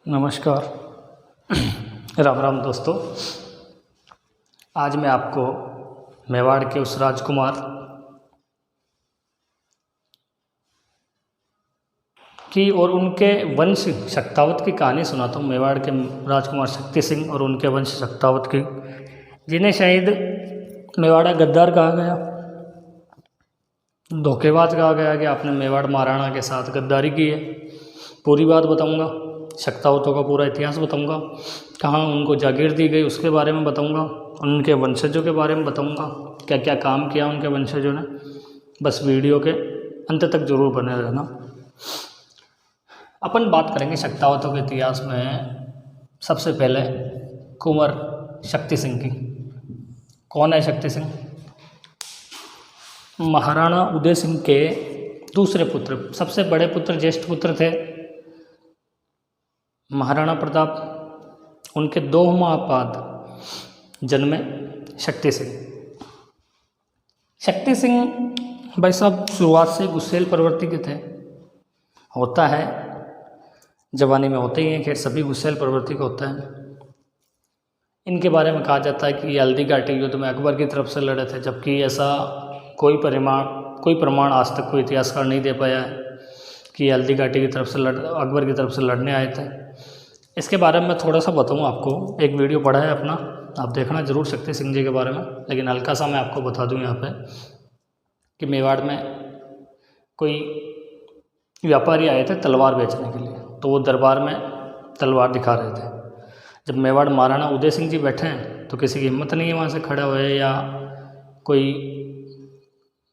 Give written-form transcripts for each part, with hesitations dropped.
नमस्कार। राम राम दोस्तों। आज मैं आपको मेवाड़ के उस राजकुमार की और उनके वंश शक्तावत की कहानी सुनाता हूँ। मेवाड़ के राजकुमार शक्ति सिंह और उनके वंश शक्तावत की, जिन्हें शायद मेवाड़ा गद्दार कहा गया, धोखेबाज कहा गया कि आपने मेवाड़ महाराणा के साथ गद्दारी की है। पूरी बात बताऊंगा, शक्तावतों का पूरा इतिहास बताऊंगा, कहाँ उनको जागीर दी गई उसके बारे में बताऊंगा, उनके वंशजों के बारे में बताऊंगा, क्या क्या काम किया उनके वंशजों ने। बस वीडियो के अंत तक जरूर बने रहना। अपन बात करेंगे शक्तावतों के इतिहास में सबसे पहले कुंवर शक्ति सिंह की। कौन है शक्ति सिंह? महाराणा उदय सिंह के दूसरे पुत्र, सबसे बड़े पुत्र ज्येष्ठ पुत्र थे महाराणा प्रताप। उनके 2 माह बाद जन्मे शक्ति सिंह। शक्ति सिंह भाई साहब शुरुआत से गुस्सेल प्रवृत्ति के थे। होता है, जवानी में होते ही हैं, खैर सभी गुस्सेल प्रवृत्ति का होता है। इनके बारे में कहा जाता है कि ये हल्दी घाटी युद्ध में अकबर की तरफ से लड़े थे, जबकि ऐसा कोई प्रमाण आज तक कोई इतिहासकार नहीं दे पाया है कि हल्दी घाटी की तरफ से अकबर की तरफ से लड़ने आए थे। इसके बारे में मैं थोड़ा सा बताऊँ आपको। एक वीडियो पड़ा है अपना, आप देखना जरूर शक्ति सिंह जी के बारे में, लेकिन हल्का सा मैं आपको बता दूँ यहाँ पे कि मेवाड़ में कोई व्यापारी आए थे तलवार बेचने के लिए, तो वो दरबार में तलवार दिखा रहे थे। जब मेवाड़ महाराणा उदय सिंह जी बैठे हैं तो किसी की हिम्मत नहीं है वहाँ से खड़े हुए या कोई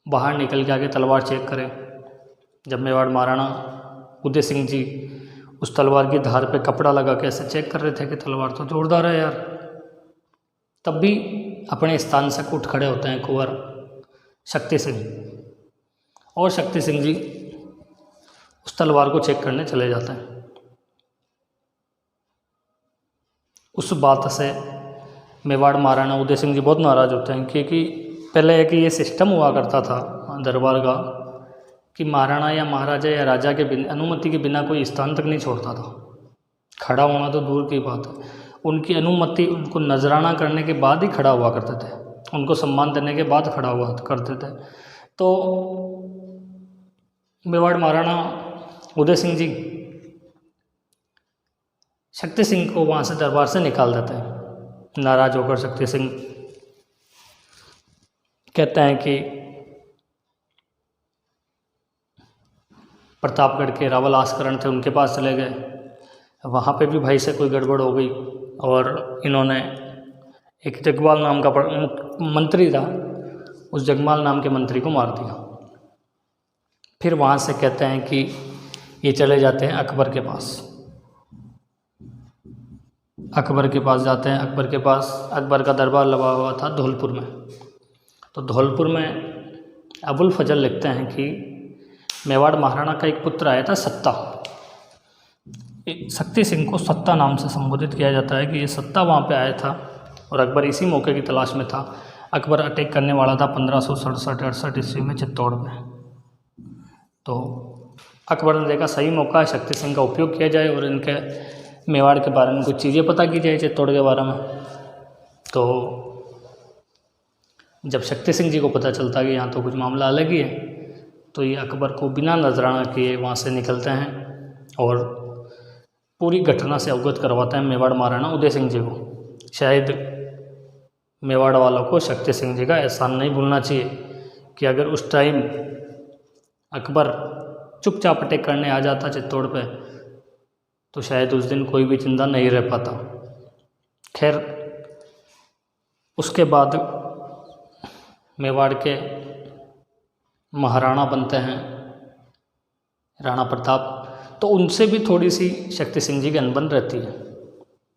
बाहर निकल के आके तलवार चेक करे। जब मेवाड़ महाराणा उदय सिंह जी उस तलवार की धार पे कपड़ा लगा के ऐसे चेक कर रहे थे कि तलवार तो जोरदार है यार, तब भी अपने स्थान से उठ खड़े होते हैं कुंवर शक्ति सिंह, और शक्ति सिंह जी उस तलवार को चेक करने चले जाते हैं। उस बात से मेवाड़ महाराणा उदय सिंह जी बहुत नाराज़ होते हैं, क्योंकि पहले एक ये सिस्टम हुआ करता था दरबार का कि महाराणा या महाराजा या राजा के अनुमति के बिना कोई स्थान तक नहीं छोड़ता था। खड़ा होना तो दूर की बात है, उनकी अनुमति, उनको नजराना करने के बाद ही खड़ा हुआ करते थे, उनको सम्मान देने के बाद खड़ा हुआ करते थे। तो मेवाड़ महाराणा उदय सिंह जी शक्ति सिंह को वहाँ से दरबार से निकाल देते हैं। नाराज होकर शक्ति सिंह कहते हैं कि प्रतापगढ़ के रावल आस्करण थे, उनके पास चले गए। वहाँ पे भी भाई से कोई गड़बड़ हो गई और इन्होंने एक जगमाल नाम का मंत्री था, उस जगमाल नाम के मंत्री को मार दिया। फिर वहाँ से कहते हैं कि ये चले जाते हैं अकबर के पास। अकबर के पास जाते हैं। अकबर का दरबार लगा हुआ था धौलपुर में। तो धौलपुर में अबुल फजल लिखते हैं कि मेवाड़ महाराणा का एक पुत्र आया था सत्ता। शक्ति सिंह को सत्ता नाम से संबोधित किया जाता है कि ये सत्ता वहाँ पे आया था और अकबर इसी मौके की तलाश में था। अकबर अटैक करने वाला था 1567-68 ईस्वी में चित्तौड़ में। तो अकबर ने देखा सही मौका है, शक्ति सिंह का उपयोग किया जाए और इनके मेवाड़ के बारे में कुछ चीज़ें पता की जाए, चित्तौड़ के बारे में। तो जब शक्ति सिंह जी को पता चलता कि यहाँ तो कुछ मामला अलग ही है, तो ये अकबर को बिना नजराना किए वहाँ से निकलते हैं और पूरी घटना से अवगत करवाते हैं मेवाड़ महाराणा उदय सिंह जी को। शायद मेवाड़ वालों को शक्ति सिंह जी का एहसान नहीं भूलना चाहिए कि अगर उस टाइम अकबर चुपचाप अटैक करने आ जाता चित्तौड़ पे, तो शायद उस दिन कोई भी जिंदा नहीं रह पाता। खैर, उसके बाद मेवाड़ के महाराणा बनते हैं राणा प्रताप। तो उनसे भी थोड़ी सी शक्ति सिंह जी की अनबन रहती है।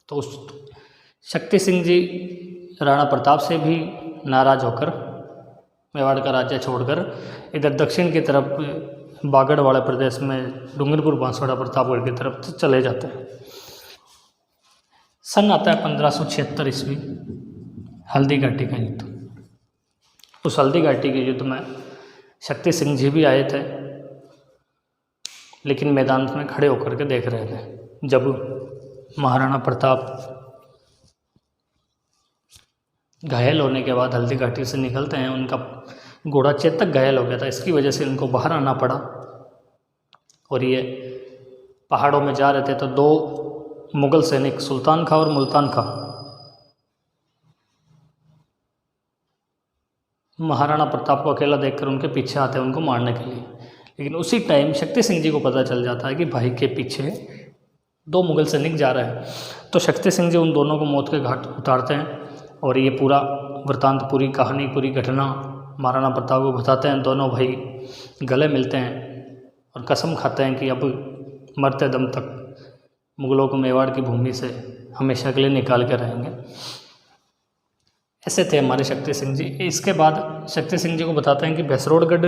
तो उस शक्ति सिंह जी राणा प्रताप से भी नाराज होकर मेवाड़ का राज्य छोड़कर इधर दक्षिण की तरफ बागड़ वाले प्रदेश में डूंगरपुर, बांसवाड़ा, प्रतापगढ़ की तरफ चले जाते हैं। सन आता है 1576 ईस्वी, हल्दी घाटी का युद्ध। उस हल्दी घाटी के युद्ध में शक्ति सिंह जी भी आए थे, लेकिन मैदान में खड़े होकर के देख रहे थे। जब महाराणा प्रताप घायल होने के बाद हल्दी घाटी से निकलते हैं, उनका घोड़ा चेतक घायल हो गया था, इसकी वजह से इनको बाहर आना पड़ा। और ये पहाड़ों में जा रहे थे तो दो मुग़ल सैनिक सुल्तान खां और मुल्तान खां महाराणा प्रताप को अकेला देखकर उनके पीछे आते हैं उनको मारने के लिए। लेकिन उसी टाइम शक्ति सिंह जी को पता चल जाता है कि भाई के पीछे दो मुग़ल सैनिक जा रहे हैं, तो शक्ति सिंह जी उन दोनों को मौत के घाट उतारते हैं और ये पूरा वृतांत, पूरी कहानी, पूरी घटना महाराणा प्रताप को बताते हैं। दोनों भाई गले मिलते हैं और कसम खाते हैं कि अब मरते दम तक मुग़लों को मेवाड़ की भूमि से हमेशा के लिए निकाल के रहेंगे। ऐसे थे हमारे शक्ति सिंह जी। इसके बाद शक्ति सिंह जी को बताते हैं कि भैंसरोडगढ़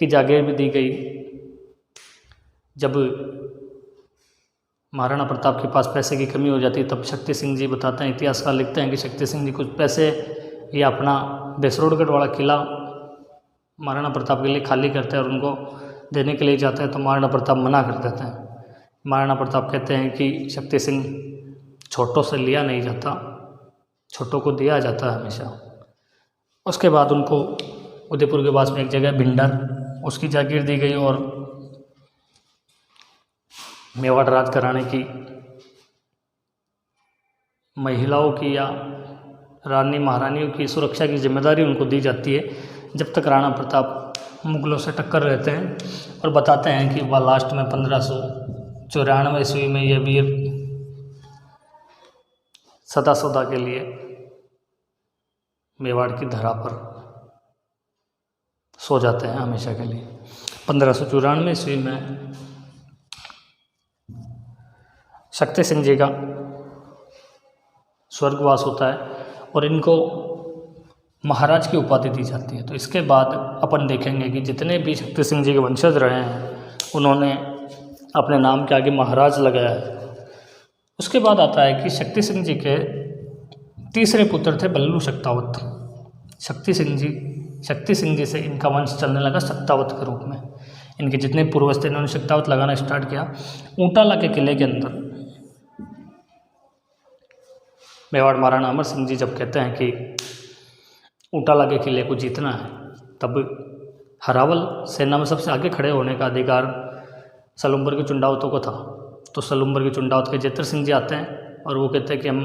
की जागीर भी दी गई। जब महाराणा प्रताप के पास पैसे की कमी हो जाती है तब शक्ति सिंह जी बताते हैं, इतिहासकार लिखते हैं कि शक्ति सिंह जी कुछ पैसे या अपना भैंसरोडगढ़ वाला किला महाराणा प्रताप के लिए खाली करते हैं और उनको देने के लिए जाते हैं, तो महाराणा प्रताप मना कर देते हैं। महाराणा प्रताप कहते हैं कि शक्ति सिंह, छोटों से लिया नहीं जाता, छोटों को दिया जाता है हमेशा। उसके बाद उनको उदयपुर के पास में एक जगह भिंडर, उसकी जागीर दी गई और मेवाड़ राज कराने की महिलाओं की या रानी महारानियों की सुरक्षा की जिम्मेदारी उनको दी जाती है, जब तक राणा प्रताप मुग़लों से टक्कर रहते हैं। और बताते हैं कि वह लास्ट में 1594 ईस्वी में ये वीर सदा के लिए मेवाड़ की धरा पर सो जाते हैं हमेशा के लिए। 1594 ईस्वी में शक्ति सिंह जी का स्वर्गवास होता है और इनको महाराज की उपाधि दी जाती है। तो इसके बाद अपन देखेंगे कि जितने भी शक्ति सिंह जी के वंशज रहे हैं उन्होंने अपने नाम के आगे महाराज लगाया है। उसके बाद आता है कि शक्ति सिंह जी के तीसरे पुत्र थे बल्लू शक्तावत। शक्ति सिंह जी से इनका वंश चलने लगा शक्तावत के रूप में। इनके जितने पूर्वज थे इन्होंने शक्तावत लगाना स्टार्ट किया। ऊंटाला के किले के अंदर मेवाड़ महाराणा अमर सिंह जी जब कहते हैं कि ऊंटाला के किले को जीतना है, तब हरावल सेना में सबसे आगे खड़े होने का अधिकार सलुम्बर के चुंडावतों को था। तो सलुम्बर के चुंडावत के जेतर सिंह जी आते हैं और वो कहते हैं कि हम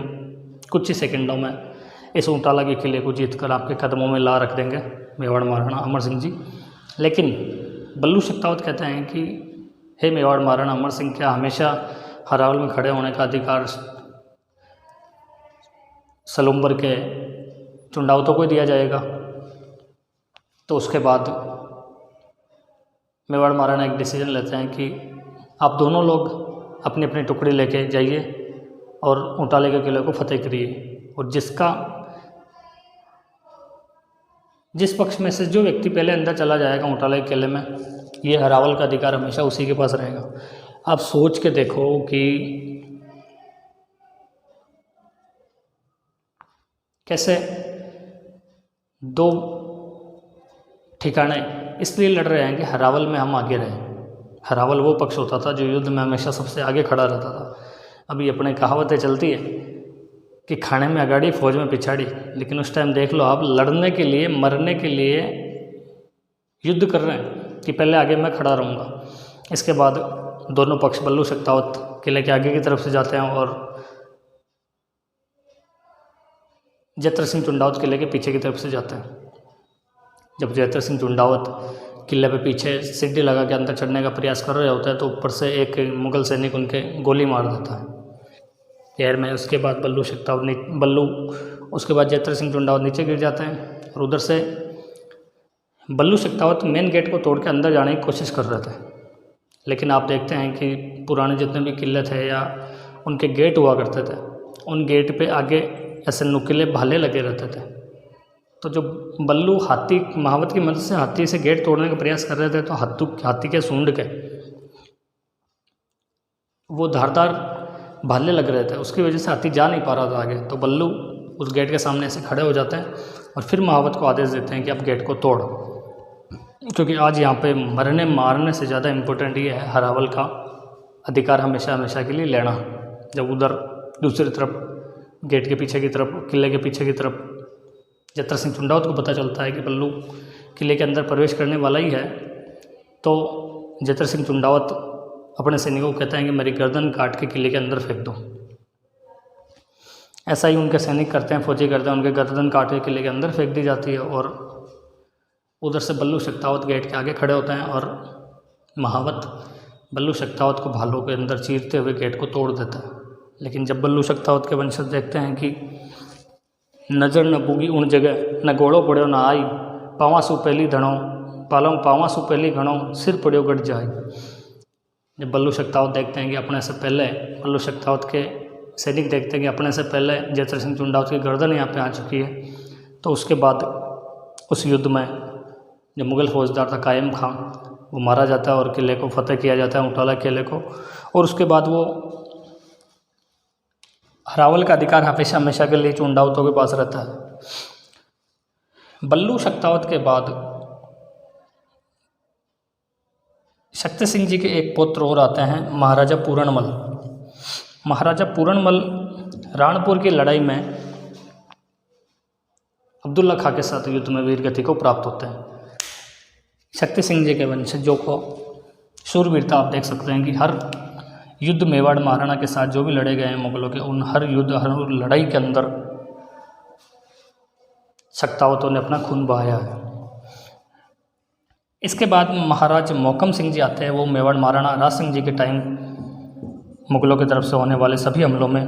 कुछ ही सेकंडों में इस ऊंटाला के किले को जीतकर आपके कदमों में ला रख देंगे, मेवाड़ महाराणा अमर सिंह जी। लेकिन बल्लू शक्तावत कहते हैं कि हे मेवाड़ महाराणा अमर सिंह, क्या हमेशा हरावल में खड़े होने का अधिकार सलुम्बर के चुंडावतों को दिया जाएगा? तो उसके बाद मेवाड़ महाराणा एक डिसीजन लेते हैं कि आप दोनों लोग अपनी अपनी टुकड़ी लेके जाइए और ऊंटाले के किले को फतेह करिए, और जिस पक्ष में से जो व्यक्ति पहले अंदर चला जाएगा ऊंटाले के किले में, ये हरावल का अधिकार हमेशा उसी के पास रहेगा। आप सोच के देखो कि कैसे दो ठिकाने इसलिए लड़ रहे हैं कि हरावल में हम आगे रहें। हरावल वो पक्ष होता था जो युद्ध में हमेशा सबसे आगे खड़ा रहता था। अभी अपने कहावतें चलती है कि खाने में अगाड़ी फौज में पिछाड़ी, लेकिन उस टाइम देख लो आप लड़ने के लिए, मरने के लिए युद्ध कर रहे हैं कि पहले आगे मैं खड़ा रहूँगा। इसके बाद दोनों पक्ष बल्लू शक्तावत किले के आगे की तरफ से जाते हैं और जयत्र सिंह चुंडावत किले के पीछे की तरफ से जाते हैं। जब जयत्र सिंह चुंडावत किले पे पीछे सीढ़ी लगा के अंदर चढ़ने का प्रयास कर रहे होता है तो ऊपर से एक मुग़ल सैनिक उनके गोली मार देता है पैर में। उसके बाद उसके बाद जयत्र सिंह चुंडावत नीचे गिर जाते हैं और उधर से बल्लू शक्तावत मेन गेट को तोड़ के अंदर जाने की कोशिश कर रहे थे। लेकिन आप देखते हैं कि पुराने जितने भी किले थे या उनके गेट हुआ करते थे, उन गेट पे आगे ऐसे नुकीले भाले लगे रहते थे। तो जो बल्लू महावत की मदद से हाथी से गेट तोड़ने का प्रयास कर रहे थे, तो हाथी के सूंड के वो धारदार भाले लग रहे थे, उसकी वजह से हाथी जा नहीं पा रहा था आगे। तो बल्लू उस गेट के सामने ऐसे खड़े हो जाते हैं और फिर महावत को आदेश देते हैं कि अब गेट को तोड़, क्योंकि आज यहाँ पे मरने मारने से ज़्यादा इम्पोर्टेंट ये है हरावल का अधिकार हमेशा के लिए लेना। जब उधर दूसरी तरफ गेट के पीछे की तरफ, किले के पीछे की तरफ जतर सिंह चुंडावत को पता चलता है कि बल्लू किले के अंदर प्रवेश करने वाला ही है, तो जतर सिंह चुंडावत अपने सैनिकों को कहते हैं कि मेरी गर्दन काट के किले के अंदर फेंक दो। ऐसा ही उनके सैनिक करते हैं, फौजी करते हैं, उनके गर्दन काट के किले के अंदर फेंक दी जाती है और उधर से बल्लू शक्तावत गेट के आगे खड़े होते हैं और महावत बल्लू शक्तावत को भालों के अंदर चीरते हुए गेट को तोड़ देता है। लेकिन जब बल्लू शक्तावत के वंशज देखते हैं कि नज़र न पुगी उन जगह, न घोड़ो पड़ो न आई, पावा सु पहली धणो पावा सु पहली घणो, सिर पड़ो गट जाए। जब बल्लू शक्तावत देखते हैं कि अपने से पहले, बल्लू शक्तावत के सैनिक देखते हैं कि अपने से पहले जतर सिंह चुंडावत की गर्दन यहाँ पे आ चुकी है, तो उसके बाद उस युद्ध में जो मुग़ल फौजदार था कायम खां, वो मारा जाता है और किले को फतेह किया जाता है, उटाला किले को। और उसके बाद वो हरावल का अधिकार हमेशा हमेशा के लिए चुंडावतों के पास रहता है। बल्लू शक्तावत के बाद शक्ति सिंह जी के एक पुत्र और आते हैं, महाराजा पूरणमल। महाराजा पूरणमल राणपुर की लड़ाई में अब्दुल्ला खां के साथ युद्ध में वीर गति को प्राप्त होते हैं। शक्ति सिंह जी के वंशजों को शूरवीरता आप देख सकते हैं कि हर युद्ध मेवाड़ महाराणा के साथ जो भी लड़े गए हैं मुगलों के, उन हर युद्ध, हर लड़ाई के अंदर शक्तावतों ने अपना खून बहाया है। इसके बाद महाराज मोहकम सिंह जी आते हैं। वो मेवाड़ महाराणा राज सिंह जी के टाइम मुगलों की तरफ से होने वाले सभी हमलों में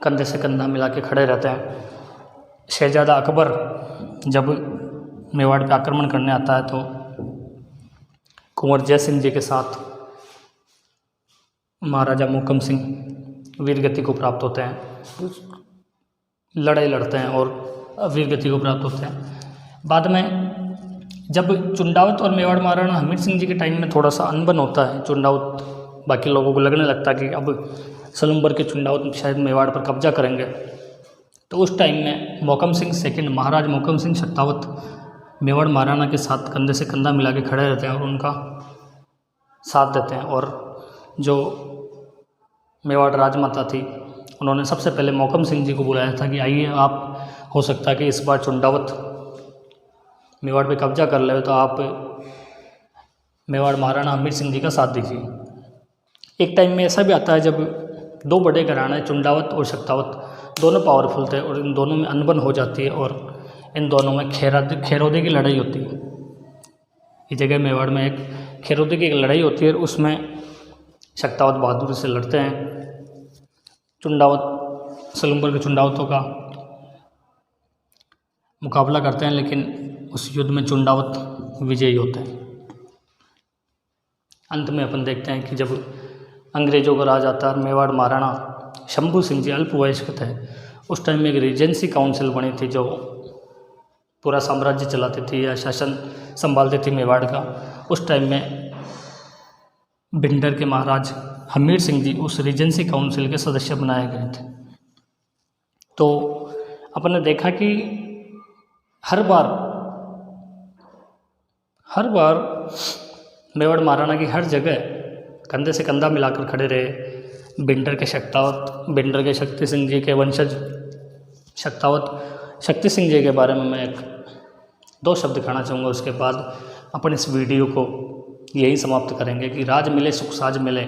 कंधे से कंधा मिला के खड़े रहते हैं। शहजादा अकबर जब मेवाड़ पे आक्रमण करने आता है तो कुंवर जय सिंह जी के साथ महाराजा मोहकम सिंह वीरगति को प्राप्त होते हैं, लड़ाई लड़ते हैं और वीरगति को प्राप्त होते हैं। बाद में जब चुंडावत और मेवाड़ महाराणा हमीर सिंह जी के टाइम में थोड़ा सा अनबन होता है, चुंडावत बाकी लोगों को लगने लगता है कि अब सलूम्बर के चुंडावत शायद मेवाड़ पर कब्जा करेंगे, तो उस टाइम में मोहकम सिंह सेकंड, महाराज मोहकम सिंह शक्तावत मेवाड़ महाराणा के साथ कंधे से कंधा मिला के खड़े रहते हैं और उनका साथ देते हैं। और जो मेवाड़ राजमाता थी, उन्होंने सबसे पहले मोहकम सिंह जी को बुलाया था कि आइए, आप हो सकता है कि इस बार चुंडावत मेवाड़ पे कब्जा कर ले, तो आप मेवाड़ महाराणा हमीर सिंह जी का साथ दीजिए। एक टाइम में ऐसा भी आता है जब दो बड़े घराने चुंडावत और शक्तावत दोनों पावरफुल थे और इन दोनों में अनबन हो जाती है और इन दोनों में खेरोदे की लड़ाई होती है। इस जगह मेवाड़ में एक खेरोदे की लड़ाई होती है, उसमें शक्तावत बहादुरी से लड़ते हैं, चुंडावत सलूम्बर के चुंडावतों का मुकाबला करते हैं, लेकिन उस युद्ध में चुंडावत विजयी होते हैं। अंत में अपन देखते हैं कि जब अंग्रेज़ों का राज आता है, मेवाड़ महाराणा शंभू सिंह जी अल्पवयस्क थे। उस टाइम में एक रीजेंसी काउंसिल बनी थी जो पूरा साम्राज्य चलाती थी या शासन संभालती थी मेवाड़ का। उस टाइम में भिंडर के महाराज हमीर सिंह जी उस रीजेंसी काउंसिल के सदस्य बनाए गए थे। तो अपन ने देखा कि हर बार मेवाड़ महाराणा की हर जगह कंधे से कंधा मिलाकर खड़े रहे। भिंडर के शक्तावत, भिंडर के शक्ति सिंह जी के वंशज शक्तावत शक्ति सिंह जी के बारे में मैं एक दो शब्द कहना चाहूँगा। उसके बाद अपन इस वीडियो को यही समाप्त करेंगे कि राज मिले सुख साज मिले,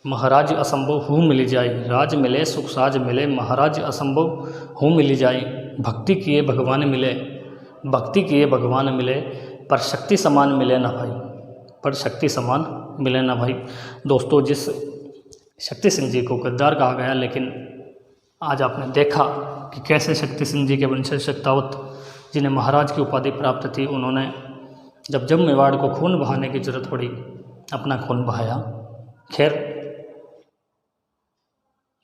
महाराज असंभव हूँ मिली जाए। राज मिले सुख साज मिले, महाराज असंभव हूँ मिली जाए। भक्ति किए भगवान मिले, भक्ति किए भगवान मिले, पर शक्ति समान मिले ना भाई, पर शक्ति समान मिले ना भाई। दोस्तों, जिस शक्ति सिंह जी को गद्दार कहा गया, लेकिन आज आपने देखा कि कैसे शक्ति सिंह जी के वंशज शक्तावत जिन्हें महाराज की उपाधि प्राप्त थी, उन्होंने जब मेवाड़ को खून बहाने की जरूरत पड़ी, अपना खून बहाया। खैर,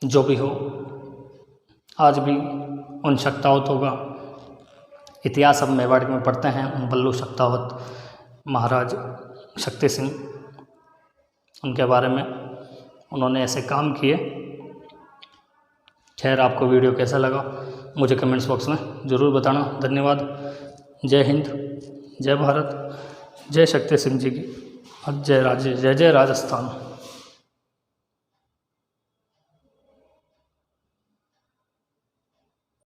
जो भी हो, आज भी उन शक्तावतों का इतिहास अब मेवाड़ में पढ़ते हैं। उन बल्लू शक्तावत, महाराज शक्ति सिंह, उनके बारे में उन्होंने ऐसे काम किए। खैर, आपको वीडियो कैसा लगा मुझे कमेंट्स बॉक्स में ज़रूर बताना। धन्यवाद। जय हिंद, जय भारत, जय शक्ति सिंह जी की, जय राजस्थान।